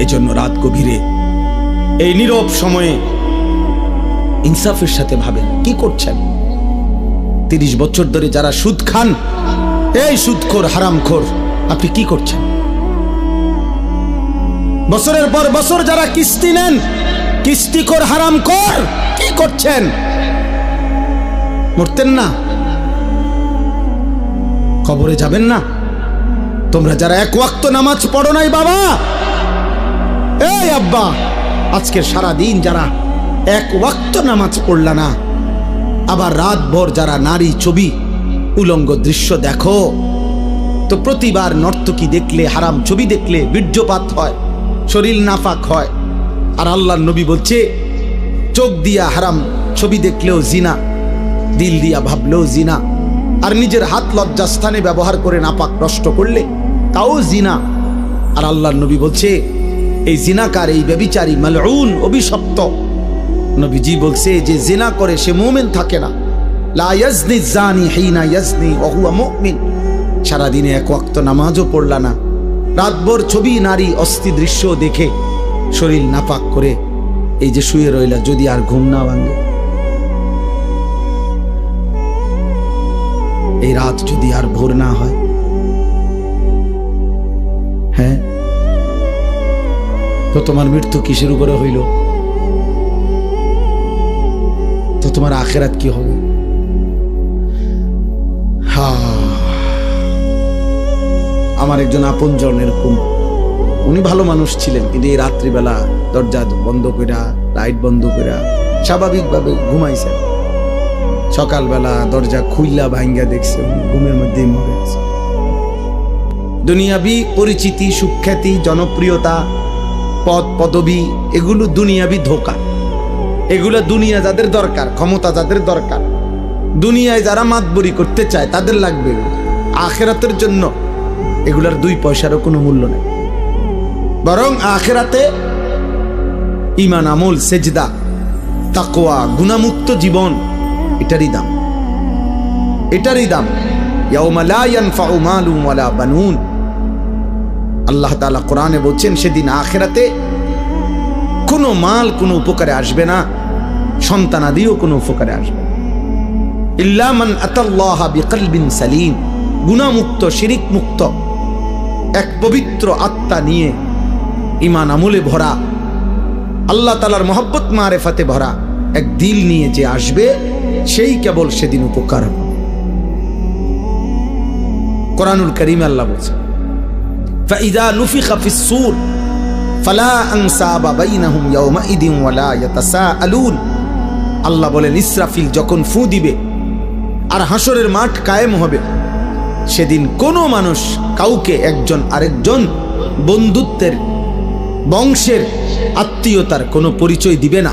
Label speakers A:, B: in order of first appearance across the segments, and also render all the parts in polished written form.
A: এজন্য রাত গভীরে এই নীরব সময়ে ইনসাফের সাথে ভাবেন কি করছেন। 30 বছর ধরে যারা সুদ খান, এই সুদখোর হারামখোর, আপনি কি করছেন? বছরের পর বছর যারা কিস্তি নেন, কিস্তিখোর হারামখোর, কি করছেন? মরতেন না? কবরে যাবেন না? তোমরা যারা এক ওয়াক্ত নামাজ পড়ো নাই বাবা, এই আব্বা, আজকের সারা দিন যারা এক ওয়াক্ত নামাজ পড়লা না, আবার রাত ভর যারা নারী ছবি উলঙ্গ দৃশ্য দেখো, তো প্রতিবার নর্তকী দেখলে, হারাম ছবি দেখলে বীর্যপাত হয়, শরীর নাফাক হয়। আর আল্লাহর নবী বলছে চোখ দিয়া হারাম ছবি দেখলেও জিনা, দিল দিয়া ভাবলেও জিনা, আর নিজের হাত লজ্জাস্থানে ব্যবহার করে নাপাক নষ্ট করলে তাও জিনা। আর আল্লাহর নবী বলছে এই জিনাকার, এই ব্যভিচারী, মালউন, অভিশপ্ত। নবীজি বলছে যে জিনা করে সে মুমিন থাকে না। লা ইয়াজনি জানি হিনা ইয়াজনি ওয়া হুয়া মুমিন। সারাদিনে এক ওয়াক্ত নামাজও পড়লা না, রাতভর ছবি নারী অস্থি দৃশ্য দেখে শরীর নাপাক করে এই যে শুয়ে রইলা, যদি আর ঘুম না ভাঙে, এই রাত যদি আর ভোর না হয়, হ্যাঁ, তো তোমার মৃত্যু কিসের উপরে হইল? তো তোমার আখিরাত কি হবে? আমার একজন আপনজন এরকম, উনি ভালো মানুষ ছিলেন, কিন্তু এই রাত্রিবেলা দরজা বন্ধ কইরা, লাইট বন্ধ কইরা স্বাভাবিকভাবে ঘুমাইছেন। সকালবেলা দরজা খুইলা ভাঙ্গা দেখছে ঘুমের মধ্যেই মরে আছে। দুনিয়াবি পরিচিতি, সুখ্যাতি, জনপ্রিয়তা, পদ পদবি, এগুলো দুনিয়াবি ধোঁকা। এগুলো দুনিয়া যাদের দরকার, ক্ষমতা যাদের দরকার, দুনিয়ায় যারা মাতবরি করতে চায় তাদের লাগবে। আখিরাতের জন্য এগুলার 2 পয়সারও কোনো মূল্য নেই। বরং আখিরাতে ঈমান, আমল, সেজদা, তাকওয়া, গুনাহমুক্ত জীবন, এটারই দাম, এটারই দাম। ইয়াউমা লা ইয়ানফাউ মালুন ওয়ালা বানুন। আল্লাহ তাআলা কোরআনে বলছেন সেদিন আখিরাতে কোনো মাল কোনো উপকারে আসবে না, সন্তানাদিও কোনো উপকারে আসবে না। ইল্লা মান আতাল্লাহা বিকলবিন সালিম। গুনাহমুক্ত, শিরিক মুক্ত, এক পবিত্র আত্মা নিয়ে, ঈমান আমলে ভরা, আল্লাহ তাআলার মহব্বত মারেফাতে ভরা এক দিল নিয়ে যে আসবে, সেই কেবল সেদিন উপকার হবে। কোরআনুল কারীমে আল্লাহ বলছেন ফাইযা নুফিখা ফিস-সূর ফালা আনসাবা বাইনাহুম ইয়াওমাইদিন ওয়ালা ইয়াতাসাআলুন। আল্লাহ বলেন ইসরাফিল যখন ফু দিবে আর হাসরের মাঠ কায়েম হবে, সেদিন কোনো মানুষ কাউকে একজন আরেকজন বন্ধুত্বের, বংশের, আত্মীয়তার কোনো পরিচয় দিবে না।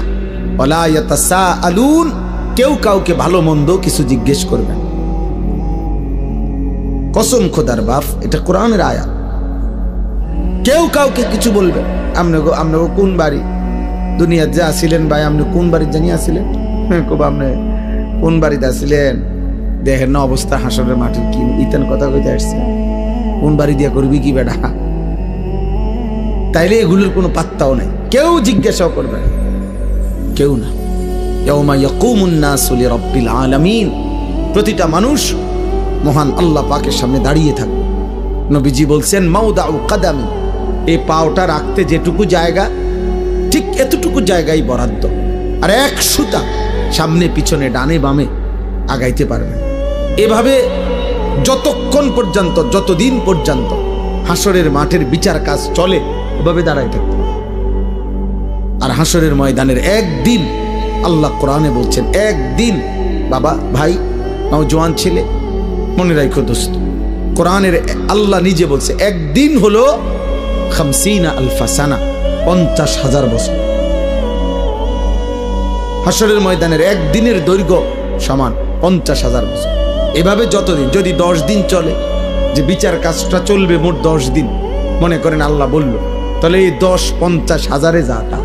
A: ওয়ালা ইয়াতাসাআলুন, কেউ কাউকে ভালো মন্দ কিছু জিজ্ঞেস করবে না। কসম খোদার বাপ, এটা কোরআনের আয়াত। কেউ কাউকে কিছু বলবে, আপনাকে কোন বাড়ি দুনিয়াতে যে আসিলেন ভাই, আপনি কোন বাড়ির জানি আসিলেন, খুব আপনি কোন বাড়িতে আসিলেন, দেখেন না অবস্থা হাসরের মাটির, কি ইতেন কথা কইতে আসছে, কোন বাড়ি দিয়া করবি কি বেটা, তাইলে এগুলোর কোনো পাত্তাও নাই। কেউ জিজ্ঞাসাও করবে না, কেউ না। ইয়াউমা ইয়াকুমুন নাসু লিরাব্বিল আলামিন। প্রতিটা মানুষ মহান আল্লাহ পাকের সামনে দাঁড়িয়ে থাকবে। নবীজি বলছেন মাউদাউ কাদামি, এই পাওটা রাখতে যেটুকু জায়গা, ঠিক এতটুকু জায়গায় বরাদ্দ, আর এক সুতা সামনে পিছনে ডানে বামে আগাইতে পারবে। এভাবে যতক্ষণ পর্যন্ত, যতদিন পর্যন্ত হাসরের মাঠের বিচার কাজ চলে, এভাবে দাঁড়াই থাকবে। আর হাসরের ময়দানের একদিন, আল্লাহ কোরআনে বলছেন একদিন, বাবা, ভাই, নওজোয়ান ছেলে, মনে রাখো দোস্ত, কোরআনের আল্লাহ নিজে বলছে একদিন হলো 50,000 সানা, 50,000 বছর। হাসরের ময়দানের একদিনের দৈর্ঘ্য সমান 50,000 বছর। এভাবে যতদিন, যদি 10 দিন চলে, যে বিচার কাজটা চলবে মোট 10 দিন, মনে করেন আল্লাহ বলল, তাহলে এই 10 50,000-এ যাটা,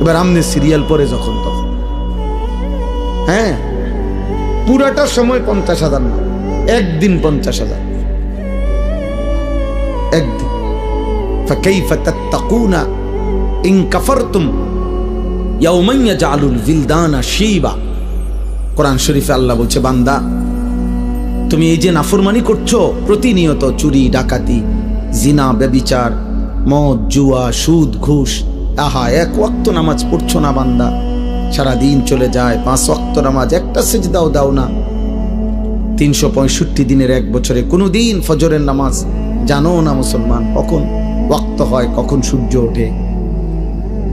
A: এবার আমনে সিরিয়াল পরে যখন তখন, হ্যাঁ, পুরাটা সময় 50,000 না, একদিন 50,000, একদিন। ফাকাইফা তাত্তাকুনা ইন কাফারতুম ইয়াওমান ইয়াজআলুল বিলদানা শিবা। কোরআন শরীফে আল্লাহ বলছে, বান্দা তুমি এই যে নাফরমানি করছো, প্রতিনিয়ত চুরি ডাকাতি, জিনা, ব্যভিচার, মদ, জুয়া, সুদ, ঘুষ, আহা এক ওয়াক্ত নামাজ পড়ছো না বান্দা, সারা দিন চলে যায় 5 ওয়াক্ত নামাজ, একটা সিজদাও দাও না, 365 দিনের এক বছরে কোনো দিন ফজরের নামাজ জানো না মুসলমান, কখন ওয়াক্ত হয়, কখন সূর্য ওঠে,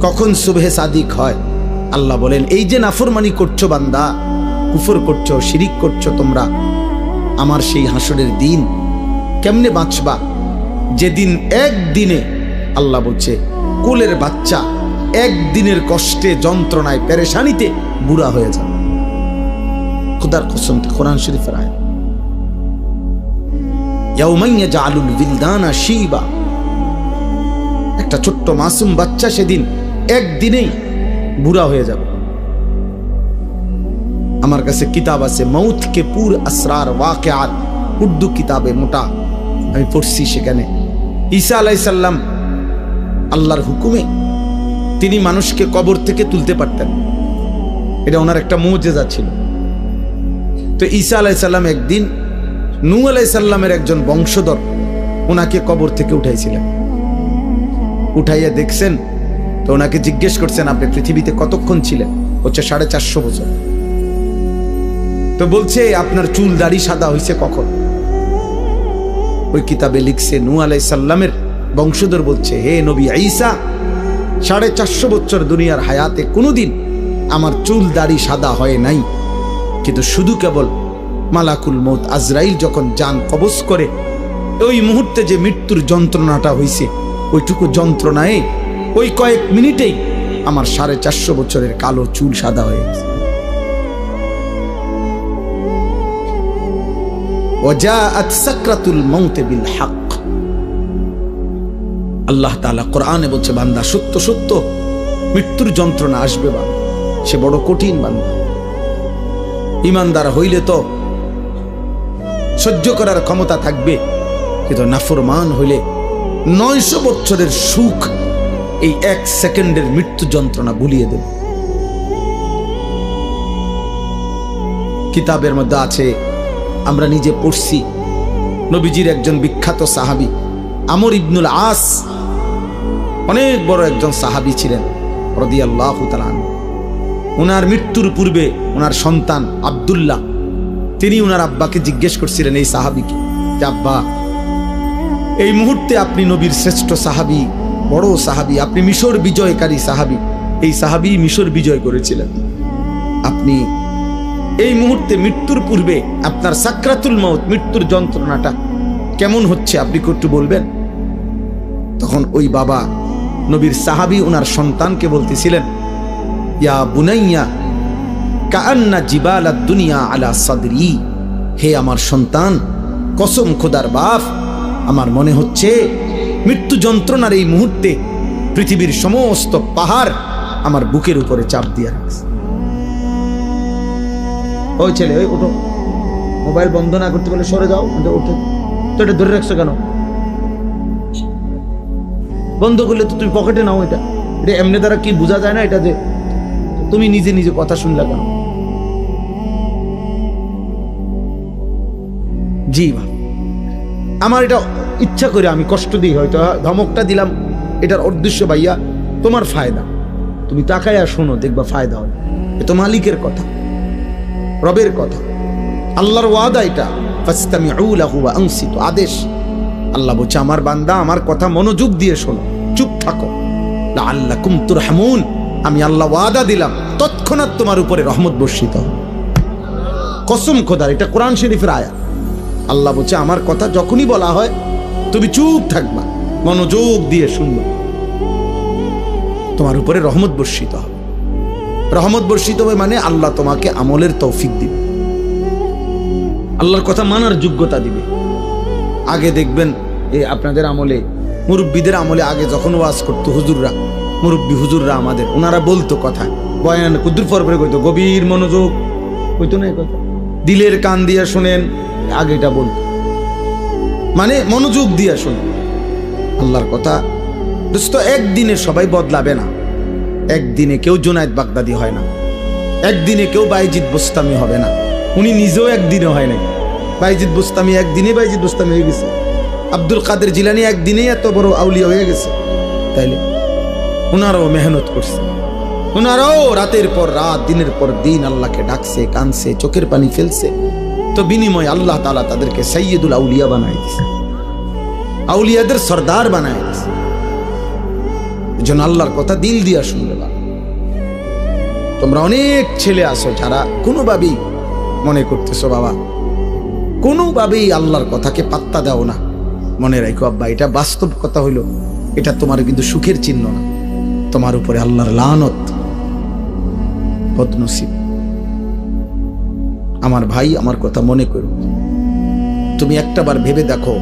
A: কখন সুবহে সাদিক হয়। আল্লাহ বলেন, এই যে নাফরমানি করছো বান্দা, কুফর করছো, শিরিক করছো তোমরা, আমার সেই হাসরের দিন কেমনে বাঁচবা, যেদিন একদিনে, আল্লাহ বলছে কোলের বাচ্চা একদিনের কষ্টে, যন্ত্রণায়, পেরেশানিতে বুড়া হয়ে যাবে। খোদার কসম, কোরআন শরীফের আয়াত। ইয়াউমান ইয়াজআলুল বিলদানা শিবা, একটা ছোট্ট মাসুম বাচ্চা সেদিন একদিনেই বুড়া হয়ে যাবে। আমার কাছে কিতাব আছে, মৌত কে পুর আসরার ওয়াকিআত, উর্দু কিতাবে মোটা, আমি পড়ছি। সেখানে ঈসা আলাইহিস সালাম আল্লাহর হুকুমে তিনি মানুষকে কবর থেকে তুলতে পারতেন, এটা ওনার একটা মুজিজা ছিল। তো ঈসা আলাইহিস সালাম একদিন নূহ আলাইহিস সালামের একজন বংশধর ওনাকে কবর থেকে উঠাইছিলেন। উঠাইয়া দেখছেন, তো ওনাকে জিজ্ঞেস করছেন, আপনি পৃথিবীতে কতক্ষণ ছিলেন? হচ্ছে 450 বছর। তো বলছে, আপনার চুল দাড়ি সাদা হয়েছে কখন? ওই কিতাবে লিখছে, নূহ আলাইহিস সালামের বংশধর বলছে, হে নবী ঈসা, 450 বছর দুনিয়ার হায়াতে কোনোদিন আমার চুল দাড়ি সাদা হয় নাই, কিন্তু শুধু কেবল মালাকুল মউত আজরাইল যখন জান কবজ করে, ওই মুহূর্তে যে মৃত্যুর যন্ত্রণাটা হয়েছে, ওইটুকু যন্ত্রণায় ওই কয়েক মিনিটেই আমার 450 বছরের কালো চুল সাদা হয়ে গেছে। ওয়াজাআত সাকরাতুল মাউত বিল হক। আল্লাহ তাআলা কোরআনে বলছে, বান্দা সত্য সত্য মৃত্যুর যন্ত্রণা আসবে, বান্দা সে বড় কঠিন। বান্দা ঈমানদার হইলে তো সহ্য করার ক্ষমতা থাকবে, কিন্তু নাফরমান হইলে 900 বছরের সুখ এই 1 সেকেন্ডের মৃত্যু যন্ত্রণা ভুলিয়ে দেবে। কিতাবের মধ্যে আছে, আমরা নিজে পড়ছি, নবীজির একজন বিখ্যাত সাহাবী আমর ইবনুল আস, অনেক বড় একজন সাহাবী ছিলেন রাদিয়াল্লাহু তাআলা আনহু। ওনার মৃত্যুর পূর্বে ওনার সন্তান আব্দুল্লাহ, তিনি ওনার আব্বাকে জিজ্ঞেস করছিলেন, এই সাহাবীকে, যে আব্বা, এই মুহূর্তে আপনি নবীর শ্রেষ্ঠ সাহাবী, বড় সাহাবী, আপনি মিশর বিজয়কারী সাহাবী, এই সাহাবী মিশর বিজয় করেছিলেন, আপনি এই মুহূর্তে মৃত্যুর পূর্বে আপনার সাকরাতুল মাউত, মৃত্যুর যন্ত্রণাটা কেমন হচ্ছে, আপনি একটু বলবেন? তখন ওই বাবা নবীর সাহাবী ওনার সন্তানকে বলতেছিলেন, ইয়া বুনাইয়া কাআন্না জিবালাদ দুনিয়া আলা সাদরি, হে আমার সন্তান, কসম খোদার বাপ, আমার মনে হচ্ছে মৃত্যু যন্ত্রণার এই মুহূর্তে পৃথিবীর সমস্ত পাহাড় আমার বুকের উপরে চাপ দিয়ে রাখছে। ওই ছেলে, ওই ওঠো, মোবাইল বন্ধ না করতে বলে সরে যাও, ওঠো তো, এটা ধরে রাখছো কেন? বন্ধ করলে তো তুমি পকেটে নাও, এটা এটা এমনি দ্বারা কি বোঝা যায় না এটা, যে তুমি নিজে নিজে কথা শুনলা কেন? জি বা, আমার এটা ইচ্ছা করে আমি কষ্ট দিই, হয়তো ধমকটা দিলাম, এটার উদ্দেশ্য ভাইয়া তোমার ফায়দা, তুমি তাকায়া শোনো, দেখবা ফায়দা হয়। এ তো মালিকের কথা, রবের কথা, আল্লাহর ওয়াদা, এটা ফাসতামিউ লাহু ওয়া আনসিতু, আদেশ। আল্লাহ বলছে, আমার বান্দা আমার কথা মনোযোগ দিয়ে শোনো, চুপ থাকো, লাআল্লাকুম তুরহামুন, আমি আল্লাহ ওয়াদা দিলাম তৎক্ষণাৎ তোমার উপরে রহমত বর্ষিত হবে। কসম খোদার, এটা কোরআন শরীফের আয়াত। আল্লাহ বলছে, আমার কথা যখনই বলা হয় তুমি চুপ থাকবা, মনোযোগ দিয়ে শুনবা, তোমার উপরে রহমত বর্ষিত হবে। রহমত বর্ষিত হবে মানে আল্লাহ তোমাকে আমলের তৌফিক দিবে, আল্লাহর কথা মানার যোগ্যতা দিবে। আগে দেখবেন আপনাদের আমলে, মুরব্বীদের আমলে, আগে যখন ওয়াজ করতো হুজুররা, মুরব্বী হুজুররা আমাদের, ওনারা বলতো কথা, বয়ান কুদ্দুর পরে কইতো, গভীর মনোযোগ কইতো না, কথা দিলের কান দিয়া শোনেন, আগে এটা বলতো, মানে মনোযোগ দিয়া শোনেন, আল্লাহর কথা দোস্ত, একদিনে সবাই বদলাবে না। একদিনে কেউ জুনায়েদ বাগদাদি হয় না, একদিনে কেউ বাইজিদ বুস্তামি হবে না। উনি নিজেও একদিনে হয় নাই। বাইজিদ বুস্তামি একদিনে বাইজিদ বুস্তামি হয়ে গেছে। আব্দুল কাদের জিলানী একদিনেই এত বড় আউলিয়া হয়ে গেছে। তাইলে ওনারাও মেহনত করছে, ওনারাও রাতের পর রাত, দিনের পর দিন আল্লাহকে ডাকছে, কানছে, চোখের পানি ফেলছে। তো বিনিময় আল্লাহ তাআলা তাদেরকে সাইয়্যিদুল আউলিয়া বানায় দিয়েছে, আউলিয়াদের সর্দার বানায় দিয়েছে। এজন্য আল্লাহর কথা দিল দিয়া শুনবে। তোমরা অনেক ছেলে আছো যারা কোনোভাবেই মনে করতেছো বাবা, কোনোভাবেই আল্লাহর কথাকে পাত্তা দাও না। মনে রাখো আব্বা, এটা বাস্তব কথা হইল, এটা তোমার কিন্তু সুখের চিহ্ন না, তোমার উপরে আল্লাহর লানত, বদনসিব। আমার ভাই, আমার কথা মনে করো। তুমি একটাবার ভেবে দেখো,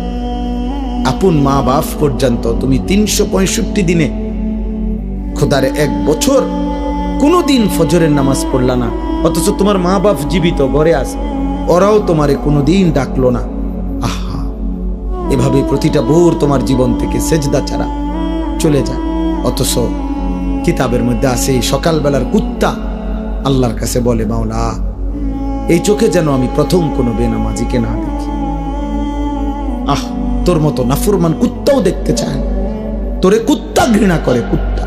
A: আপন মা বাপ পর্যন্ত তুমি 365 দিনে, খোদার 1 বছর কোনোদিন ফজরের নামাজ পড়লা না, অথচ তোমার মা বাপ জীবিত ঘরে আছে, ওরাও তোমারে কোনোদিন ডাকলো না। আহা, এভাবে প্রতিটা ভোর তোমার জীবন থেকে সেজদা ছাড়া চলে যায়। অথচ কিতাবের মধ্যে আছে এই সকালবেলার কুত্তা আল্লাহর কাছে বলে, মাওলা এই চোখে যেন আমি প্রথম কোনো বেনামাজিকে না দেখি। আহ, তোর মতো নাফরমান কুত্তাও দেখতে চায় না, তোরে কুত্তা ঘৃণা করে, কুত্তা।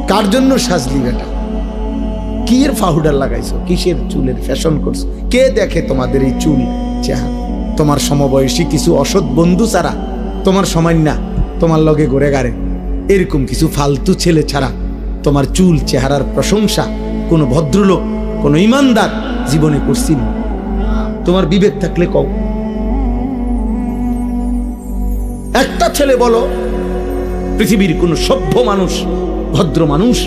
A: কার জন্য সাজলি বেটা? কি এর পাউডার লাগাইছো? কিসের চুলের ফ্যাশন করছো? কে দেখে তোমাদের এই চুল চেহারা? তোমার সমবয়সী কিছু অসৎ বন্ধু ছাড়া, তোমার সময় না তোমার লগে ঘুরে গাড়ে এরকম কিছু ফালতু ছেলে ছাড়া তোমার চুল চেহারার প্রশংসা কোনো ভদ্রলোক, কোনো ইমানদার জীবনে করছি না। তোমার বিবেক থাকলে কও। একটা ছেলে বলো পৃথিবীর কোন সভ্য মানুষ, ভদ্র মানুষ,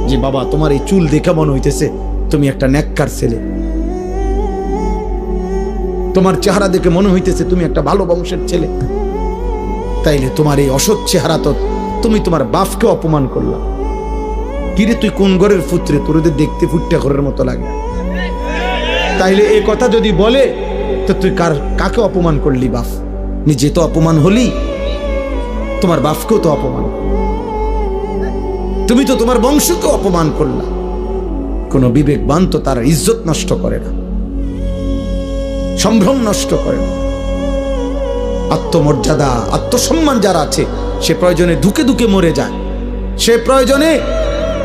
A: যে বাবা তোমার এই চুল দেখে মনে হইতেছে তুমি একটা নেককার ছেলে, তোমার চেহারা দেখে মনে হইতেছে তুমি একটা ভালো বংশের ছেলে। তাইলে তোমার এই অসৎ চেহারা তো তুমি তোমার বাপকে অপমান করলা। কিরে তুই কোন ঘরের পুত্রে, তোর দেখতে ফুটটা ঘরের মতো লাগে। তাইলে এই কথা যদি বলে তো তুই কাকে অপমান করলি? বাপ নিজে তো অপমান হলি, তোমার বাপকেও তো অপমান, তুমি তো তোমার বংশকে অপমান করলা। কোন বিবেকবান তো তার ইজ্জত নষ্ট করে না, সম্ভ্রম নষ্ট করে না। আত্মমর্যাদা, আত্মসম্মান যারা আছে, সে প্রয়োজনে ধুকে ধুকে মরে যায়, সে প্রয়োজনে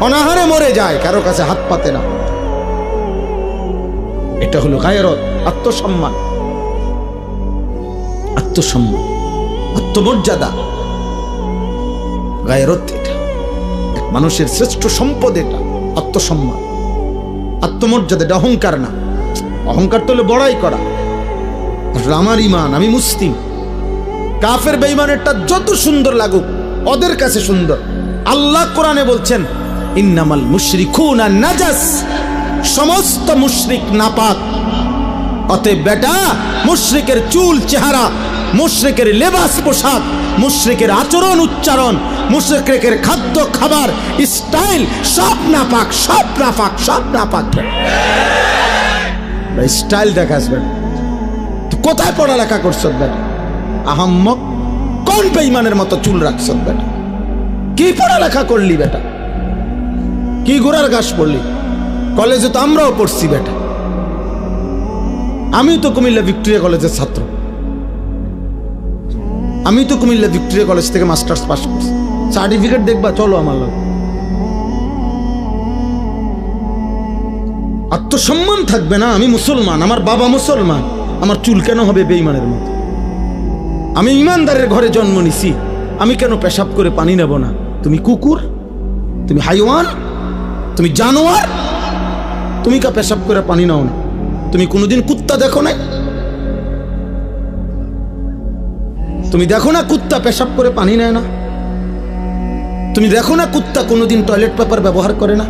A: অনাহারে মরে যায়, কারো কাছে হাত পাতে না। এটা হলো গায়রত, আত্মসম্মান, আত্মসম্মান, আত্মমর্যাদা, গায়রত। এটা এক মানুষের শ্রেষ্ঠ সম্পদ, এটা আত্মসম্মান, আত্মমর্যাদা। এটা অহংকার না। অহংকার তো হলো বড়াই করা। আমার ইমান, আমি মুসলিম। কাফের বেঈমানেরটা যত সুন্দর লাগুক, ওদের কাছে সুন্দর। আল্লাহ কোরআনে বলছেন, ইন্নামাল মুশরিকুনা নাজাস, সমস্ত মুশরিক নাপাক। অতএব বেটা, মুশরিকের চুল চেহারা, মুশরিকের লেবাস পোশাক, মুশরিকের আচরণ উচ্চারণ, মুশরিকের খাদ্য খাবার স্টাইল সব নাপাক, সব নাপাক, সব নাপাক। স্টাইল দেখাস বেটা, কোথায় পড়ালেখা করছ বেটা? আহাম্মক, কোন বেঈমানের মতো চুল রাখছ বেটা? কি পড়ালেখা করলি বেটা? কি গোড়ার ঘাস পড়লি? কলেজে তো আমরাও পড়ছি বেটা। আমি তো কুমিল্লা ভিক্টোরিয়া কলেজের ছাত্র, আমি তো কুমিল্লা ভিক্টোরিয়া কলেজ থেকে মাস্টার্স পাস করছি। সার্টিফিকেট দেখবা, চলো আমার লোক। আত্মসম্মান থাকবে না? আমি মুসলমান, আমার বাবা মুসলমান, আমার চুল কেন হবে বেঈমানের মতো? আমি ইমানদারের ঘরে জন্ম নিছি, আমি কেন পেশাব করে পানি নেব না? তুমি কুকুর, তুমি হাইওয়ান, তুমি জানোয়ার, তুমি কা পেশাব করে পানি নাও না? তুমি কোনোদিন কুত্তা দেখো না? তুমি দেখো না কুত্তা পেশাব করে পানি নেয় না? তুমি দেখো না কুত্তা কোনোদিন টয়লেট পেপার ব্যবহার করে না?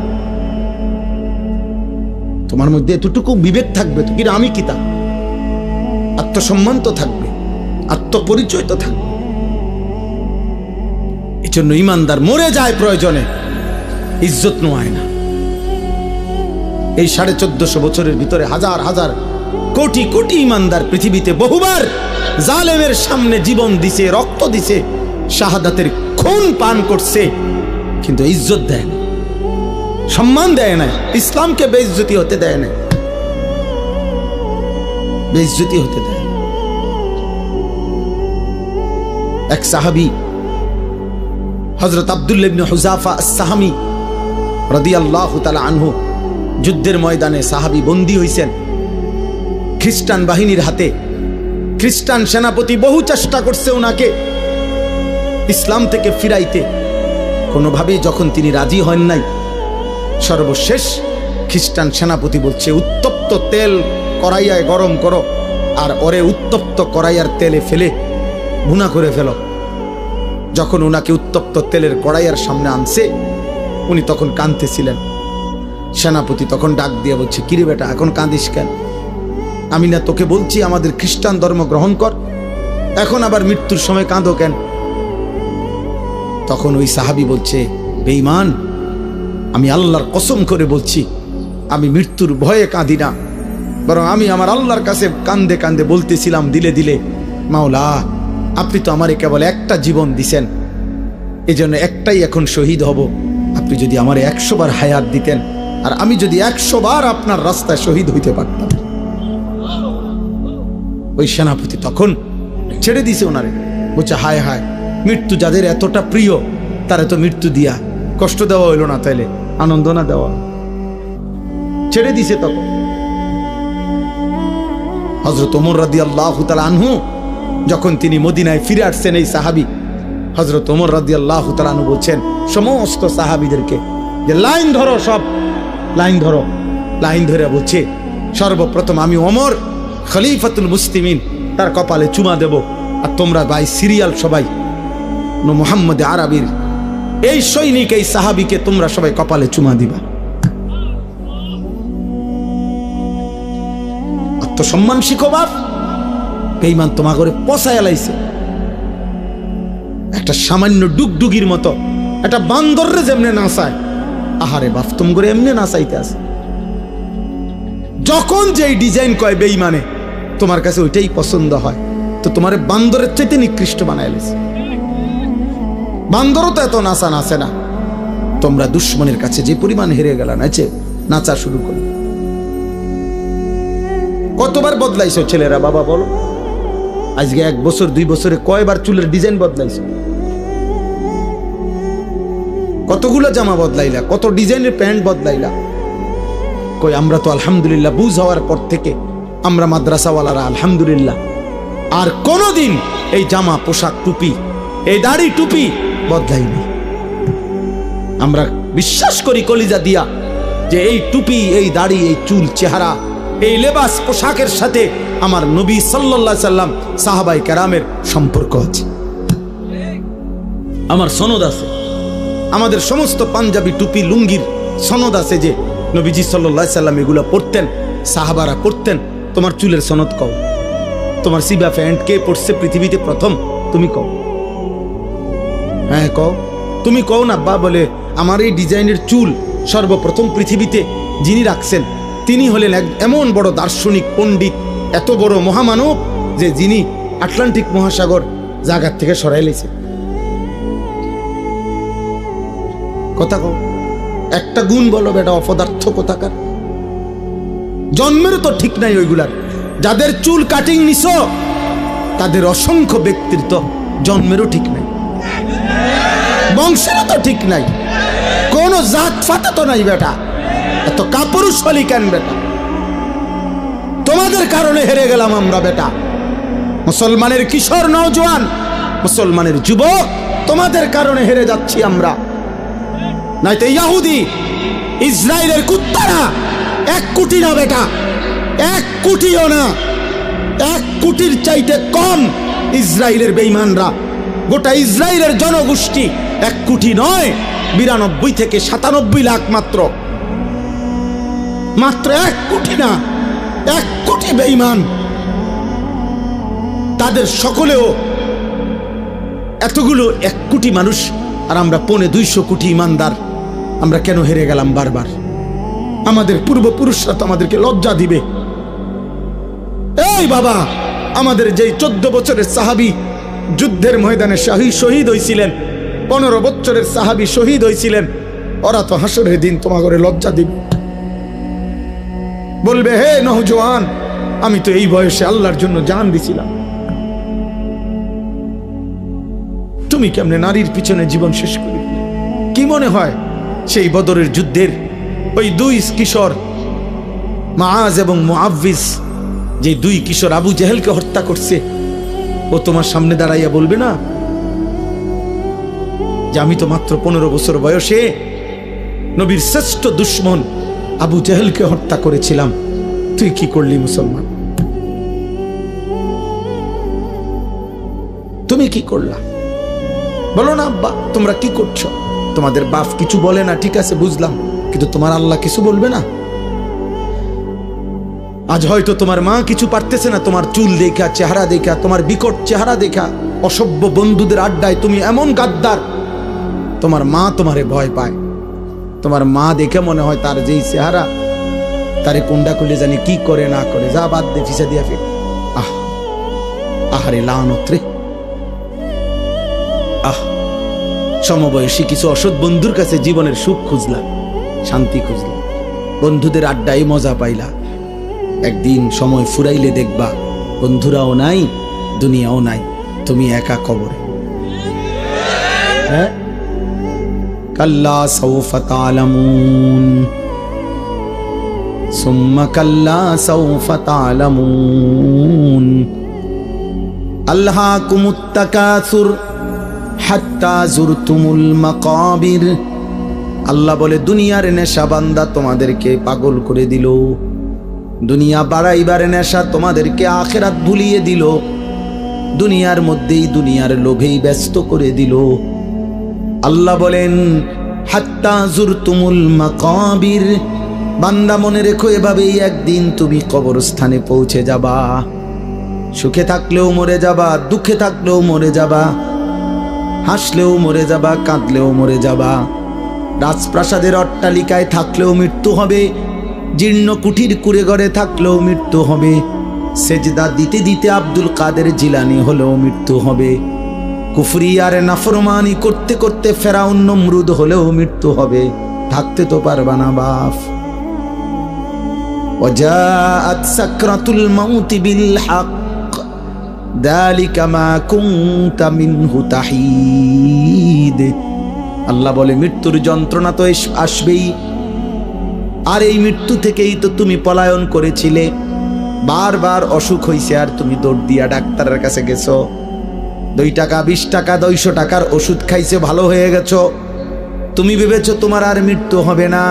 A: তোমার মধ্যে এতটুকু বিবেক থাকবে তো, কিন্তু আমি কি তা? আত্মসম্মান তো থাকবে, আত্মপরিচয় তো থাকবে। এই জন্য ইমানদার মরে যায় প্রয়োজনে, ইজ্জত নোয়ায় না। এই 1450 বছরের ভিতরে হাজার হাজার কোটি কোটি ইমানদার পৃথিবীতে বহুবার জালেমের সামনে জীবন দিছে, রক্ত দিছে, শাহাদাতের খুন পান করছে, কিন্তু ইজ্জত দেয় না, সম্মান দেয় না, ইসলামকে বেইজ্জতি হতে দেয় না, বেইজ্জতি হতে দেয়। এক সাহাবী হযরত আব্দুল্লাহ ইবনে হুযাফা আস-সাহামী রাদিয়াল্লাহু তাআলা আনহু যুদ্ধের ময়দানে সাহাবী বন্দী হইছেন খ্রিস্টান বাহিনীর হাতে। খ্রিস্টান সেনাপতি বহু চেষ্টা করছে ওনাকে ইসলাম থেকে ফিরাইতে, কোনোভাবেই যখন তিনি রাজি হন নাই, সর্বশেষ খ্রিস্টান সেনাপতি বলছে উত্তপ্ত তেল কড়াইয়ায় গরম করো, আর ওরে উত্তপ্ত কড়াইয়ার তেলে ফেলে ভুনা করে ফেলো। যখন ওনাকে উত্তপ্ত তেলের কড়াইয়ার সামনে আনছে, উনি তখন কাঁদতেছিলেন। সেনাপতি তখন ডাক দিয়ে বলছে, কিরে বেটা, এখন কাঁদিস কেন? আমি না তোকে বলছি আমাদের খ্রিস্টান ধর্ম গ্রহণ কর, এখন আবার মৃত্যুর সময় কাঁদো কেন? তখন ওই সাহাবী বলছে, বেঈমান, আমি আল্লাহর কসম করে বলছি আমি মৃত্যুর ভয়ে কাঁদি না, বরং আমি আমার আল্লাহর কাছে কান্দে কান্দে বলতেছিলাম দিলে দিলে, মাওলা আপনি তো আমারে কেবল একটা জীবন দিছেন, এজন্য একটাই এখন শহীদ হব। আপনি যদি আমারে 100 বার হায়াত দিতেন, আর আমি যদি 100 বার আপনার রাস্তায় শহীদ হইতে পারতাম। ওই সেনাপতি তখন ছেড়ে দিছে ওনারে, বলছে হায় হায়, মৃত্যু যাদের এতটা প্রিয় তারা তো মৃত্যু দিয়া কষ্ট দেওয়া হইল না, তাইলে আনন্দ না দেওয়া, ছেড়ে দিছে। তখন হযরত ওমর রাদিয়াল্লাহু তাআলা আনহু যখন তিনি মদিনায় ফিরে আসছেন, এই সাহাবী হযরত ওমর রাদিয়াল্লাহু তাআলা আনহু বলছেন সমস্ত সাহাবীদেরকে যে লাইন ধরো, সব লাইন ধরো। লাইন ধরে বলছে সর্বপ্রথম আমি ওমর খলিফাতুল মুসলিমিন তার কপালে চুমা দেব, আর তোমরা ভাই সিরিয়াল সবাই মুহাম্মদ আরবির এই সৈনিক এই সাহাবীকে তোমরা সবাই কপালে চুমা দিবা। আত্মসম্মান শিখো বাপ, বেঈমান তোমা করে পচায় লাইছে। একটা সামান্য ডুগডুগির মতো একটা বান্দররে যেমনে নাচায়, আহারে বাপ তুম করে এমনি নাচাইতে আছে। যখন যেই ডিজাইন কয় বেঈমানে, তোমার কাছে ওইটাই পছন্দ হয়, তো তোমার বান্দরের চাইতে নিকৃষ্ট বানায় লেছে। বান্দরও তো এত নাচা নাচে না। তোমরা দুশ্মনের কাছে যে পরিমাণ হেরে গেলা, নাচে নাচা শুরু করো। কতবার বদলাইছো ছেলেরা বাবা বলো? আজকে 1 বছর 2 বছরে কয়বার চুলের ডিজাইন বদলাইছো? কতগুলো জামা বদলাইলা, কত ডিজাইনের প্যান্ট বদলাইলা? কই আমরা তো আলহামদুলিল্লাহ বুঝ হওয়ার পর থেকে আমরা মাদ্রাসাওয়ালারা আলহামদুলিল্লাহ আর কোনোদিন এই জামা পোশাক টুপি এই দাড়ি টুপি বদলাইনি। আমরা বিশ্বাস করি কলিজা দিয়া যে এই টুপি এই দাড়ি এই চুল চেহারা এই লেবাস পোশাকের সাথে আমার নবী সাল্লাল্লাহু আলাইহি সাল্লাম সাহাবাই কেরামের সম্পর্ক আছে, আমার সনদ আছে। আমাদের সমস্ত পাঞ্জাবি টুপি লুঙ্গির সনদ আছে যে নবীজি সাল্লাল্লাহু আলাইহি সাল্লাম এগুলো পরতেন, সাহাবারা পরতেন। তোমার চুলের সনদ কও, তোমার সিবা প্যান্ট কে পরছে পৃথিবীতে প্রথম? তুমি কও, হ্যাঁ কও, তুমি কও না আব্বা। বলে আমার এই ডিজাইনের চুল সর্বপ্রথম পৃথিবীতে যিনি রাখছেন তিনি হলেন এমন বড় দার্শনিক পণ্ডিত, এত বড় মহামানব যে যিনি আটলান্টিক মহাসাগর জায়গার থেকে সরাই লেছে। কথা কও, একটা গুণ বলো বেটা, অপদার্থ কোথাকার। জন্মেরও তো ঠিক নাই ওইগুলার। যাদের চুল কাটিং নিছো তাদের অসংখ্য ব্যক্তিত্ব জন্মেরও ঠিক নাই, বংশেরও তো ঠিক নাই, কোন জাত ফাতা তো নাই বেটা। এত কাপুরুষ হলি কেন বেটা? তোমাদের কারণে হেরে গেলাম আমরা বেটা। মুসলমানের কিশোর নওজোয়ান, মুসলমানের যুবক, তোমাদের কারণে হেরে যাচ্ছি আমরা। নাইতো ইহুদি ইসরায়েলের কুত্তারা 1 কোটি না বেটা, 1 কোটিও না, 1 কোটির চাইতে কম ইসরায়েলের বেঈমানরা। গোটা ইসরায়েলের জনগোষ্ঠী 1 কোটি নয়, 92 থেকে 97 লাখ মাত্র, মাত্র 1 কোটি না, 1 কোটি বেঈমান। তাদের সকলেও এতগুলো 1 কোটি মানুষ, আর আমরা 250 কোটি ইমানদার। আমরা কেন হেরে গেলাম বারবার? আমাদের পূর্বপুরুষরা তো আমাদেরকে লজ্জা দিবে। ওই বাবা, আমাদের যেই 14 বছরের সাহাবী যুদ্ধের ময়দানে শহীদ হয়েছিলেন, 15 বছরের সাহাবী শহীদ হয়েছিলেন, ওরা তো হাসরের দিন তোমাকে লজ্জা দিবে, বলবে হে নওজোয়ান, আমি তো এই বয়সে আল্লাহর জন্য জান দিছিলাম, তুমি কেমনে নারীর পিছনে জীবন শেষ করে দিলে? কি মনে হয় সেই বদরের যুদ্ধের ওই 2 কিশোর মুআজ এবং মুআওয়িজ, যে 2 কিশোর আবু জেহেলকে হত্যা করছে, ও তোমার সামনে দাঁড়াইয়া বলবে না যে আমি তো মাত্র 15 বছর বয়সে নবীর শ্রেষ্ঠ দুশমন আবু জেহেলকে হত্যা করেছিলাম, তুই কি করলি মুসলমান, তুমি কি করলা? বলো না আব্বা তোমরা কি করছো? তোমাদের বাপ কিছু বলে না, ঠিক আছে বুঝলাম, কিন্তু তোমার আল্লাহ কিছু বলবে না? আজ হয়তো তোমার মা কিছু পারতেছে না, তোমার চুল দেখা, চেহারা দেখা, তোমার বিকট চেহারা দেখা, অসভ্য বন্ধুদের আড্ডায় তুমি এমন গাদ্দার, তোমার মা তোমারে ভয় পায়। তোমার মা দেখে মনে হয় তার যেই চেহারা, তারে কুন্ডা করলে জানি কি করে না করে, যা বাদ দে, ফিসা দিয়া ফের। আহারে লানত রে, সমবয়সী কিছু অসৎ বন্ধুর কাছে জীবনের সুখ খুঁজলা, শান্তি খুঁজলা, বন্ধুদের আড্ডায় মজা পাইলা, একদিন সময় ফুরাইলে দেখবা বন্ধুরাও নাই, দুনিয়াও নাই, তুমি একা কবরে। হ্যাঁ, কাল্লা সাউফা তা'লামুন সুম্মা কাল্লা সাউফা তা'লামুন আলহাকুমুত তাকাসুর হাত্তা জুরতুমুল মাকাবির। আল্লাহ বলে দুনিয়ার নেশা বান্দা তোমাদেরকে পাগল করে দিল, দুনিয়া বাড়াইবার নেশা তোমাদেরকে আখিরাত ভুলিয়ে দিল, দুনিয়ার মধ্যেই দুনিয়ার লোভেই ব্যস্ত করে দিল। আল্লাহ বলেন হাত্তা জুরতুমুল মাকাবির, বান্দা মনে রেখো এভাবেই একদিন তুমি কবরস্থানে পৌঁছে যাবা, সুখে থাকলেও মরে যাবা, দুঃখে থাকলেও মরে যাবা, হাসলেও মরে যাবা, কাঁদলেও মরে যাবা, রাজপ্রাসাদের অট্টালিকায় থাকলেও মৃত্যু হবে, জীর্ণ কুঠির কুড়ে ঘরে থাকলেও মৃত্যু হবে, সেজদা দিতে দিতে আব্দুল কাদের জিলানী হলেও মৃত্যু হবে, কুফরি আর নাফরমানি করতে করতে ফেরাউন নমরুদ হলেও মৃত্যু হবে, থাকতে তো পারবা না বাপ। ওয়াজাআত সাকরাতুল মাউতি বিল হক যালিকা মা কুনতা মিনহু তাহিদ। আল্লাহ বলে মৃত্যুর যন্ত্রণা তো আসবেই, আর এই মৃত্যু থেকেই তো তুমি পলায়ন করেছিলে, বারবার অসুখ হইছে আর তুমি দৌড় দিয়া ডাক্তারের কাছে গেছো, 2 টাকা 20 টাকা 200 টাকার ওষুধ খাইছে, ভালো হয়ে গেছো, তুমি ভেবেছো তোমার আর মৃত্যু হবে না।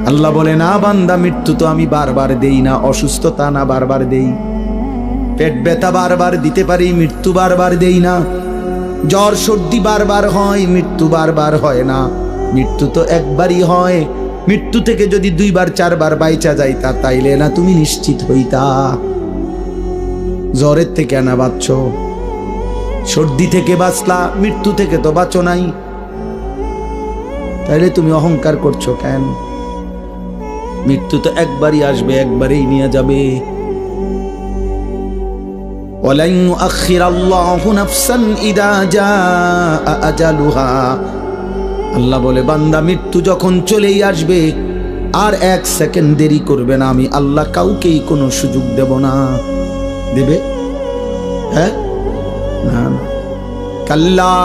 A: আল্লাহ বলে না বান্দা, মৃত্যু তো আমি বারবার দেই না, অসুস্থতা না বারবার দেই, পেট ব্যথা বারবার দিতে পারি, মৃত্যু বারবার দেই না, জ্বর সর্দি বারবার হয়, মৃত্যু বারবার হয় না, মৃত্যু তো একবারই হয়। মৃত্যু থেকে যদি 2 বার 4 বার বাইচা যাইতা তাইলে না তুমি নিশ্চিত হইতা। জ্বরের থেকে না বাঁচছ, সর্দি থেকে বাঁচলা, মৃত্যু থেকে তো বাঁচো নাই, তাইলে তুমি অহংকার করছো কেন? মৃত্যু তো একবারই আসবে, একবারেই নিয়ে যাবে। ওয়ালান ইউআখিরাল্লাহু নাফসান ইযা জাআ আজালুহা। আল্লাহ বলে বান্দা মৃত্যু যখন চলেই আসবে আর 1 সেকেন্ড দেরি করবে না, আমি আল্লাহ কাউকেই কোনো সুযোগ দেব না। দেবে? হ্যাঁ না, কাল্লা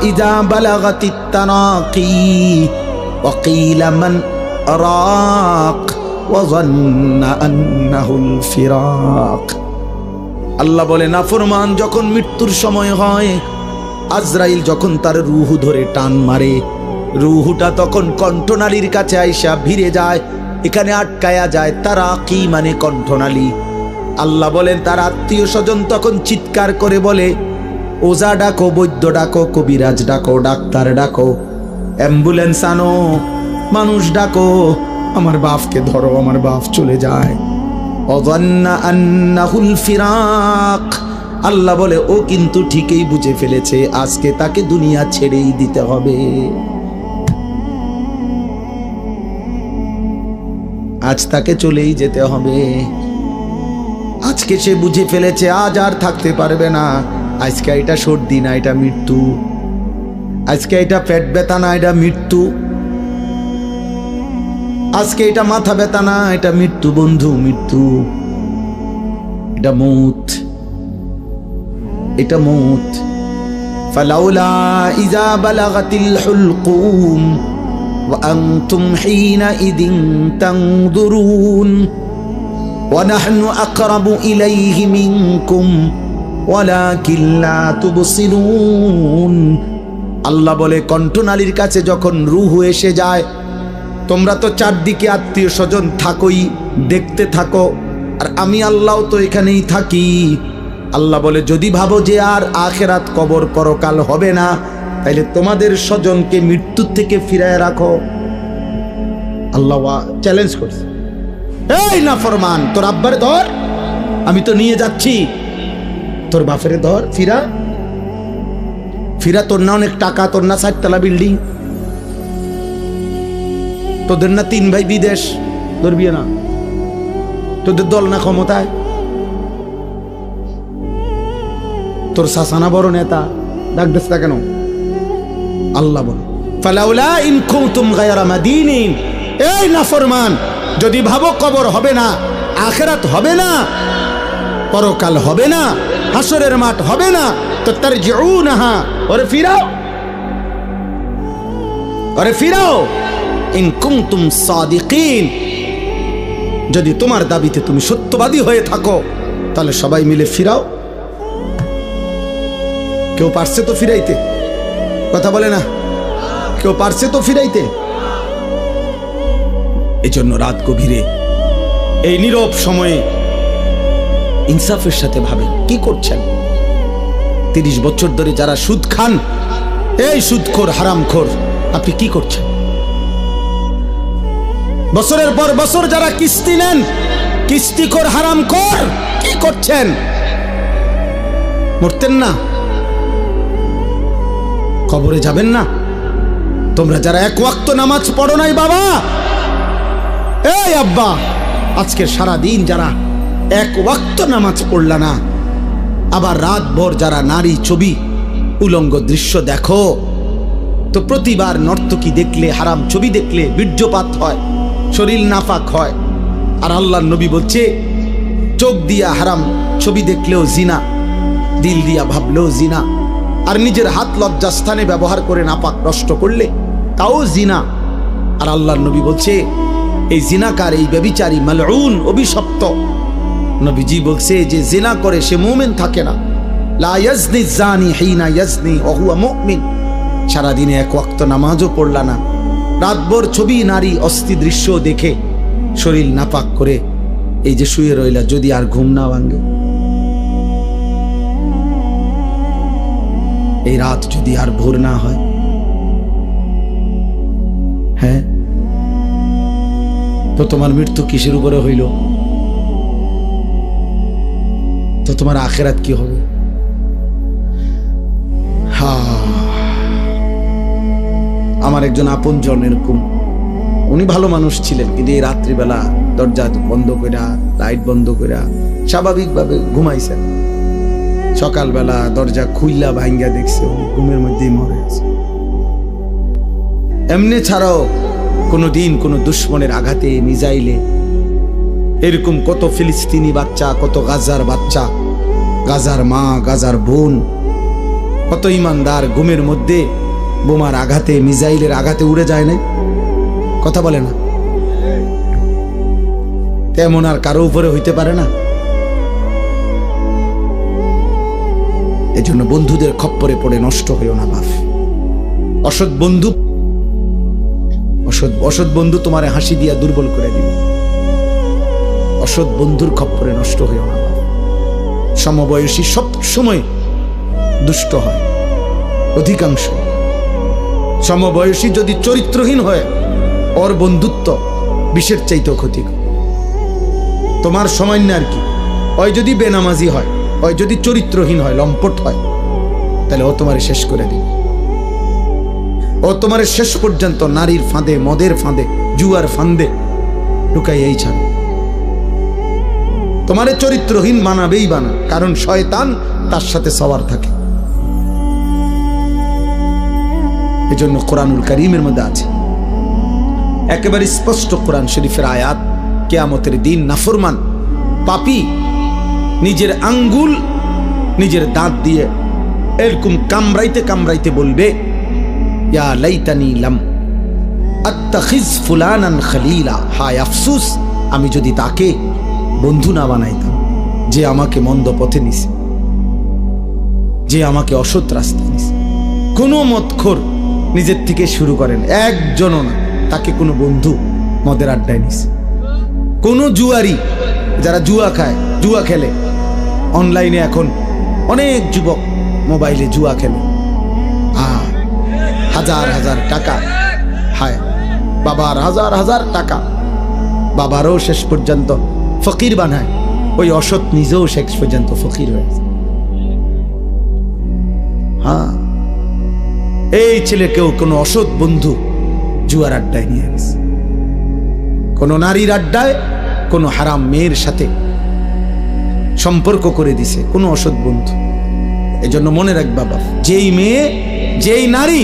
A: ইযা বালাগাতিত তারাকি ওয়া কিলা মান আরাক ওয়া যান্না আন্নাহুল ফিরাক। আল্লাহ বলে নাফরমান যখন মৃত্যুর সময় হয়, আজরাইল যখন তার রূহ ধরে টান মারে, রূহটা তখন কণ্ঠনালীর কাছে আইসা ভিড়ে যায়, এখানে আটকায়া যায়। তারা কি মানে কণ্ঠনালী। আল্লাহ বলেন তার আত্মীয় স্বজন তখন চিৎকার করে বলে ওজা ডাকো, বৈদ্য ডাকো, কবিরাজ ডাকো, ডাক্তার ডাকো, অ্যাম্বুলেন্স আনো, মানুষ ডাকো, আমার বাপকে ধরো, আমার বাপ চলে যায়। অযান্না আন্নাহুল ফিরাক। আল্লাহ বলে ও কিন্তু ঠিকই বুঝে ফেলেছে আজকে তাকে দুনিয়া ছেড়েই দিতে হবে, আজ তাকে চলেই যেতে হবে। আজকে সে বুঝে ফেলেছে আজ আর থাকতে পারবে না। আজকে এটা সর্দি না, এটা মৃত্যু। আজকে এটা পেট ব্যথা না, এটা মৃত্যু। আজকে এটা মাথা ব্যথা না, এটা মৃত্যু বন্ধু, মৃত্যু। এটা মৌত, এটা মৌত। ফালাউলা ইযা বালাগাতিল হুলকুম ওয়া আনতুম হিনাইযিন তানজুরুন ওয়া নাহনু আকরাবু ইলাইহি মিনকুম ওয়ালাকিন লা তুবসিরুন। আল্লাহ বলে, কণ্ঠনালীর কাছে যখন রূহ এসে যায়, তোমরা তো চারদিকে আত্মীয় স্বজন থাকোই, দেখতে থাকো, আর আমি আল্লাহ তো এখানেই থাকি। আল্লাহ বলে, যদি ভাবো যে আর আখেরাত কবর পরকাল হবে না, তাইলে তোমাদের স্বজনকে মৃত্যুর থেকে ফিরায় রাখো। আল্লাহ চ্যালেঞ্জ করছে, এই নাফরমান, তোর আব্বার ধর, আমি তো নিয়ে যাচ্ছি। তোর বাপের ধর, ফিরা ফিরা। তোর না অনেক টাকা, তোর না 4 তলা বিল্ডিং, তোদের না 3 ভাই বিদেশ, ধরবি না? তোদের দল না ক্ষমতায়? তোর শাসানা বড় নেতা, ডাক দিস না কেন? আল্লাহ বলে, ফালাউলা ইন কুনতুম গায়রা মাদিনিন। এই নাফরমান, যদি ভাবো কবর হবে না, আখিরাত হবে না, পরকাল হবে না, হাসরের মাঠ হবে না, তো তারজিউনাহা, ওরে ফিরাও, ওরে ফিরাও। ইন কুনতুম সাদিকিন, যদি তোমার দাবিতে তুমি সত্যবাদী হয়ে থাকো, তাহলে সবাই মিলে ফিরাও। কেউ পারছে তো ফিরাইতে? কথা বলে না, কেউ পারছে তো ফিরাইতে? এই জন্য রাত গভীরে এই নীরব সময়ে ইনসাফের সাথে ভাবেন কি করছেন। 30 বছর ধরে যারা সুদ খান, এই সুদখোর হারামখোর, আপনি কি করছেন? বছরের পর বছর যারা কিস্তি নেন, কিস্তিখোর হারামখোর, কি করছেন? মরতেন না? কবরে যাবেন না? তোমরা যারা 1 ওয়াক্ত নামাজ পড়ো নাই বাবা, এই আব্বা, আজকে সারা দিন যারা 1 ওয়াক্ত নামাজ পড়লা না, আবার রাত ভর যারা নারী ছবি উলঙ্গ দৃশ্য দেখো, তো প্রতিবার নর্তকী দেখলে, হারাম ছবি দেখলে বীর্যপাত হয়, শরীর নাফাক হয়। আর আল্লাহর নবী বলছে, চোখ দিয়া হারাম ছবি দেখলেও জিনা, দিল দিয়া ভাবলেও জিনা, আর নিজের হাত লজ্জাস্থানে ব্যবহার করে নাপাক নষ্ট করলে তাও জিনা। আর আল্লাহর নবী বলছে, এই জিনাকার, এই ব্যভিচারী, মালউন, অভিশপ্ত। নবীজি বলছে যে জিনা করে সে মুমিন থাকে না। লা ইয়াজনি জানি হিনা ইয়াজনি ওয়া হুয়া মুমিন। সারাদিনে 1 ওয়াক্ত নামাজও পড়লা না, রাতভর ছবি নারী অস্থি দৃশ্য দেখে শরীর নাপাক করে এই যে শুয়ে রইলা, যদি আর ঘুম না ভাঙে, এই রাত যদি আর ভোর না হয়, হ্যাঁ, তো তোমার মৃত্যু কিসের উপরে হইল? তো তোমার আখিরাত কি হবে? আমার একজন আপনজন এরকম, উনি ভালো মানুষ ছিলেন, কিন্তু এই রাত্রিবেলা দরজা বন্ধ কইরা, লাইট বন্ধ কইরা স্বাভাবিকভাবে ঘুমাইছেন। সকালবেলা দরজা খুইলা ভাঙ্গা দেখছে উনি ঘুমের মধ্যেই মরে আছে। এমনি ছাড়াও কোনোদিন কোনো দুশ্মনের আঘাতে, মিজাইলে, এরকম কত ফিলিস্তিনি বাচ্চা, কত গাজার বাচ্চা, গাজার মা, গাজার বোন, কত ইমানদার ঘুমের মধ্যে বোমার আঘাতে, মিজাইলের আঘাতে উড়ে যায় না? কথা বলে না? তেমন আর কারো উপরে হইতে পারে না। এজন্য বন্ধুদের খপ্পরে পড়ে নষ্ট হইও না বাপ। অসৎ বন্ধু, অসৎ বন্ধু তোমারে হাসি দিয়া দুর্বল করে দিবে। অসৎ বন্ধুর খপ্পরে নষ্ট হইও না বাপ। সমবয়সী সব সময় দুষ্ট হয়, অধিকাংশ। সমবয়সী যদি চরিত্রহীন হয়, ওর বন্ধুত্ব বিষের চাইতেও ক্ষতিকর। তোমার সময় না আর কি, ওই যদি বেনামাজি হয়, ওই যদি চরিত্রহীন হয়, লম্পট হয়, তাহলে ও তোমারে শেষ করে দিবে। ও তোমারে শেষ পর্যন্ত নারীর ফাঁদে, মদের ফাঁদে, জুয়ার ফাঁদে ঢুকাই এই ছাড়। তোমারে চরিত্রহীন বানাবেই বানা, কারণ শয়তান তার সাথে সওয়ার থাকে। এজন্য কোরআনুল কারীমের মধ্যে আছে একেবারে স্পষ্ট কোরআন শরীফের আয়াত, কিয়ামতের দিন নাফরমান পাপী নিজের আঙ্গুল নিজের দাঁত দিয়ে এরকম কামড়াইতে কামড়াইতে বলবে, ইয়া লাইতানি লাম আত্তাখিজ ফুলানান খলিলা, হায় আফসোস আমি যদি তাকে বন্ধু না বানাইতাম, যে আমাকে মন্দ পথে নিছে, যে আমাকে অসৎ রাস্তায় নিছে। কোনো মদখোর নিজের থেকে শুরু করেন, একজনও না, তাকে কোনো বন্ধু মদের আড্ডায় নিছে। কোনো জুয়ারি, যারা জুয়া খায়, জুয়া খেলে অনলাইনে, এখন অনেক যুবক মোবাইলে জুয়া খেলে, হাজার হাজার টাকা, হায় বাবার হাজার হাজার টাকা, বাবারও শেষ পর্যন্ত ফকির বানায়, ওই অসৎ নিজেও শেষ পর্যন্ত ফকির হয়েছে। হ্যাঁ, এই ছেলেকেও কোনো অসৎ বন্ধু জুয়ার আড্ডায় নিয়ে গেছে, কোনো নারীর আড্ডায়, কোনো হারাম মেয়ের সাথে সম্পর্ক করে দিছে কোনো অসৎ বন্ধু। এজন্য মনে রাখ বাবা, যেই মেয়ে যেই নারী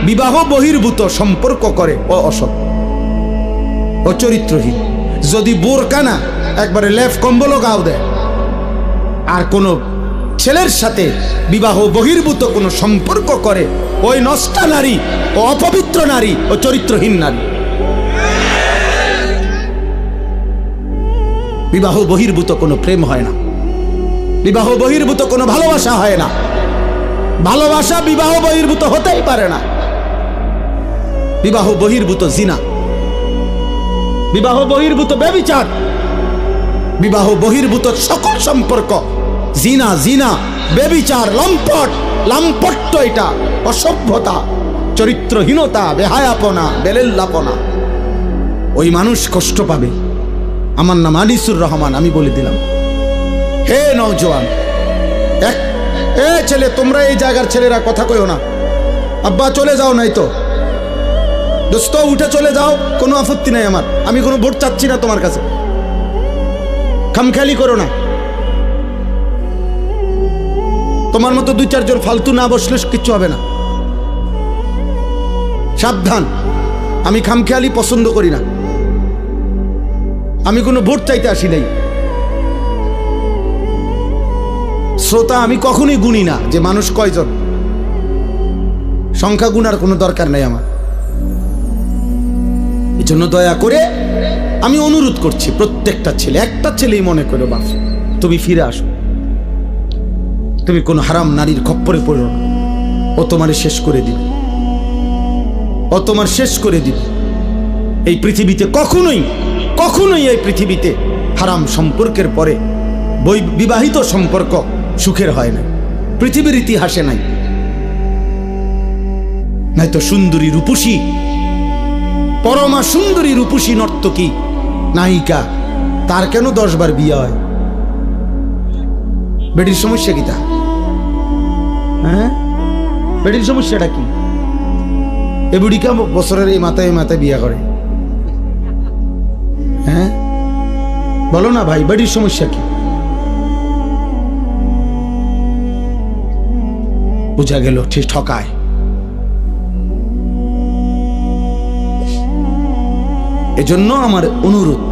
A: বিবাহ বহির্ভূত সম্পর্ক করে ও অসৎ, ও চরিত্রহীন। যদি বোরকা না, একবারে লেফ কম্বলও গাও দেয়, আর কোনো ছেলের সাথে বিবাহ বহির্ভূত কোনো সম্পর্ক করে, ওই নষ্টা নারী, ও অপবিত্র নারী, ও চরিত্রহীন নারী। বিবাহ বহির্ভূত কোনো প্রেম হয় না, বিবাহ বহির্ভূত কোনো ভালোবাসা হয় না, ভালোবাসা বিবাহ বহির্ভূত হতেই পারে না। বিবাহ বহির্ভূত জিনা, বিবাহ বহির্ভূত ব্যভিচার, বিবাহ বহির্ভূত সকল সম্পর্ক জিনা, জিনা, ব্যভিচার, লম্পট, লাম্পট্য, এটা অসভ্যতা, চরিত্রহীনতা, বেহায়াপনা, বেলেল্লাপনা। ওই মানুষ কষ্ট পাবে। আমার নাম আনিসুর রহমান, আমি বলে দিলাম, হে নওজোয়ান, এ ছেলে, তোমরা এই জায়গার ছেলেরা কথা কইও না, আব্বা চলে যাও, নাই তো দোস্ত উঠে চলে যাও, কোনো আপত্তি নাই আমার, আমি কোনো ভোট চাচ্ছি না তোমার কাছে, খামখেয়ালি করো না। তোমার মতো দুই চারজন ফালতু না বসলে কিচ্ছু হবে না, সাবধান। আমি খামখেয়ালি পছন্দ করি না, আমি কোনো ভোট চাইতে আসি নাই। শ্রোতা আমি কখনোই গুনি না যে মানুষ কয়জন, সংখ্যা গুনার কোনো দরকার নাই আমার। এই জন্য দয়া করে আমি অনুরোধ করছি, প্রত্যেকটা ছেলে, একটা ছেলেই মনে করো, বাপ তুমি ফিরে আসো, তুমি কোন হারাম নারীর খপ্পরে পড়ো না, ও তোমারে শেষ করে দিবে, ও তোমার শেষ করে দিবে। এই পৃথিবীতে কখনোই কখনোই এই পৃথিবীতে হারাম সম্পর্কের পরে বিবাহিত সম্পর্ক সুখের হয় না, পৃথিবীর ইতিহাসে নাই। নয়তো সুন্দরী রূপসী, পরমা সুন্দরী রূপসী নর্তকী নায়িকা, তার কেন 10 বার বিয়ে হয়? বেটির সমস্যা কি তা? হ্যাঁ, বেটির সমস্যাটা কি? এ বুড়িকা বছরের এই মাথায় বিয়ে করে? হ্যাঁ বলো না ভাই, বেটির সমস্যা কি? বুঝা গেল ঠিক ঠকায়। এজন্য আমার অনুরোধ,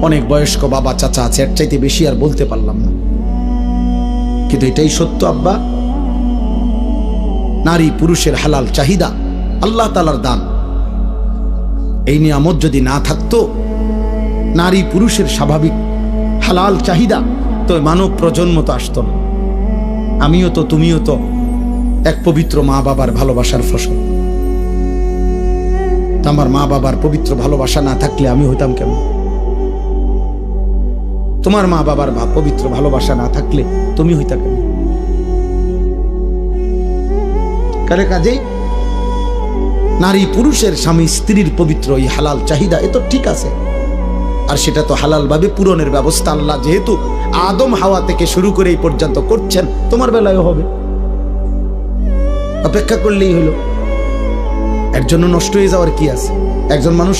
A: অনেক বয়স্ক বাবা চাচা আছে, এর চাইতে বেশি আর বলতে পারলাম না, কিন্তু এটাই সত্য আব্বা, নারী পুরুষের হালাল চাহিদা আল্লাহ তাআলার দান। এই নিয়ামত যদি না থাকতো, নারী পুরুষের স্বাভাবিক হালাল চাহিদা, তো মানব প্রজন্ম তো আসতো না। আমিও তো, তুমিও তো এক পবিত্র মা বাবার ভালোবাসার ফসল। আমার মা বাবার পবিত্র ভালোবাসা না থাকলে আমি হইতাম কেমন? তোমার মা বাবার পবিত্র ভালোবাসা না থাকলে তুমি হইতা কেমন? কাজেই নারী পুরুষের, স্বামী স্ত্রীর পবিত্র এই হালাল চাহিদা, এ তো ঠিক আছে, আর সেটা তো হালাল ভাবে পূরণের ব্যবস্থা আল্লাহ যেহেতু আদম হাওয়া থেকে শুরু করে এই পর্যন্ত করছেন, তোমার বেলায়ও হবে, অপেক্ষা করলেই হলো। এর জন্য নষ্ট হয়ে যাওয়ার কি আছে? একজন মানুষ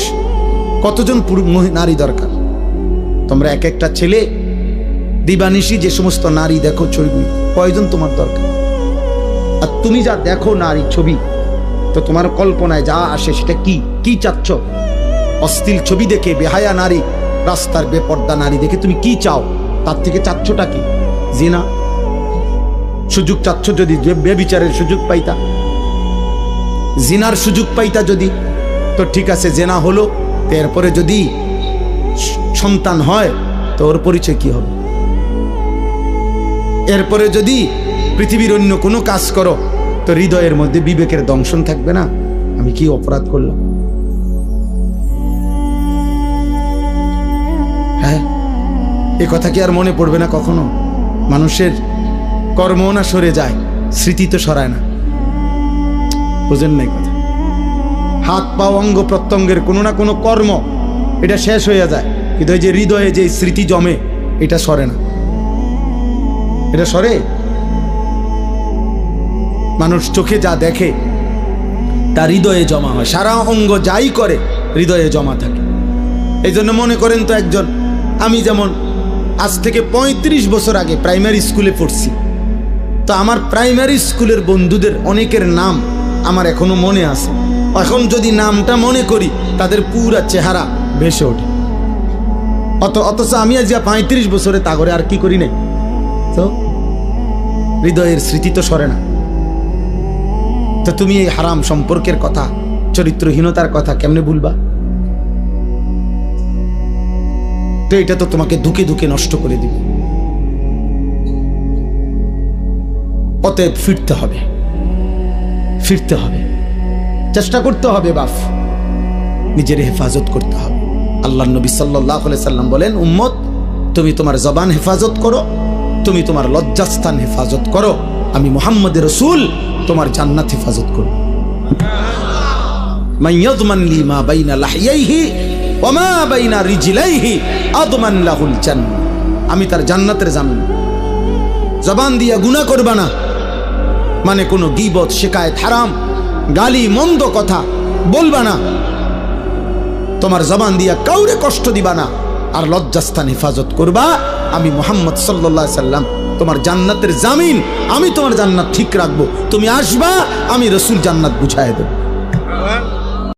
A: কতজন নারী দরকার? তোমরা এক একটা ছেলে দিবানিশি যে সমস্ত নারী দেখো ছবি, কয়জন তোমার দরকার? আর তুমি যা দেখো নারী ছবি, তো তোমার কল্পনায় যা আসে সেটা কি কি চাচ্ছ? অশ্লীল ছবি দেখে, বেহায়া নারী, রাস্তার বেপর্দা নারী দেখে তুমি কি চাও? তার থেকে চাচ্ছটা কি? জিনা। সুযোগ চাচ্ছ যদি বেবিচারের সুযোগ পাইতা, জিনার সুযোগ পাইতা যদি, তো ঠিক আছে, জেনা হলো, এরপরে যদি সন্তান হয় তো ওর পরিচয় কি হবে? এরপরে যদি পৃথিবীর অন্য কোনো কাজ করো তো হৃদয়ের মধ্যে বিবেকের দংশন থাকবে না, আমি কি অপরাধ করলাম? হ্যাঁ, এ কথা কি আর মনে পড়বে না কখনো? মানুষের কর্ম না সরে যায়, স্মৃতি তো সরায় না। বুঝেন নাই কথা? হাত পা অঙ্গ প্রত্যঙ্গের কোনো না কোনো কর্ম এটা শেষ হয়ে যায়, কিন্তু এই যে হৃদয়ে যে স্মৃতি জমে এটা সরে না। এটা সরে? মানুষ চোখে যা দেখে তার হৃদয়ে জমা হয়, সারা অঙ্গ যাই করে হৃদয়ে জমা থাকে। এই জন্য মনে করেন তো একজন, আমি যেমন আজ থেকে ৩৫ বছর আগে প্রাইমারি স্কুলে পড়ছি, তো আমার প্রাইমারি স্কুলের বন্ধুদের অনেকের নাম আমার এখনো মনে আছে। এখন যদি নামটা মনে করি তাদের পুরা চেহারা ভেসে ওঠে। অথচ আমি আজ ৩৫ বছরে তা করে আর কি করি নাই, তো হৃদয়ের স্মৃতি তো সরে না। তো তুমি এই হারাম সম্পর্কের কথা, চরিত্রহীনতার কথা কেমনে ভুলবা? তো এটা তো তোমাকে ধুকে ধুকে নষ্ট করে দিবে। অতএব ফিরতে হবে, ফিরতে হবে, চেষ্টা করতে হবে বাপ, নিজের হেফাজত করতে হবে। আল্লাহর নবী সাল্লাল্লাহু আলাইহি সাল্লাম বলেন, উম্মত তুমি তোমার জবান হেফাজত করো, তুমি তোমার লজ্জাস্থান হেফাজত করো, আমি মুহাম্মদ রাসূল তোমার জান্নাত হেফাজত করব। মান ইয়াযমান লি মা বাইনা লাহইয়াইহি ওয়া মা বাইনা রিজলাইহি আযমান লাহুল জান্নাহ। আমি তার জান্নাতের জামিন। জবান দিয়া গুনাহ করবা না, মানে কোনো গীবত, শিকায়েত, হারাম, গালি, মন্দ কথা বলবা না, তোমার জবান দিয়া কাউরে কষ্ট দিবা না, আর লজ্জাস্থান হেফাজত করবা। আমি মুহাম্মদ সাল্লাল্লাহু আলাইহি সাল্লাম তোমার জান্নাতের জামিন, আমি তোমার জান্নাত ঠিক রাখবো। তুমি আসবা, আমি রাসূল জান্নাত বুঝায় দেব।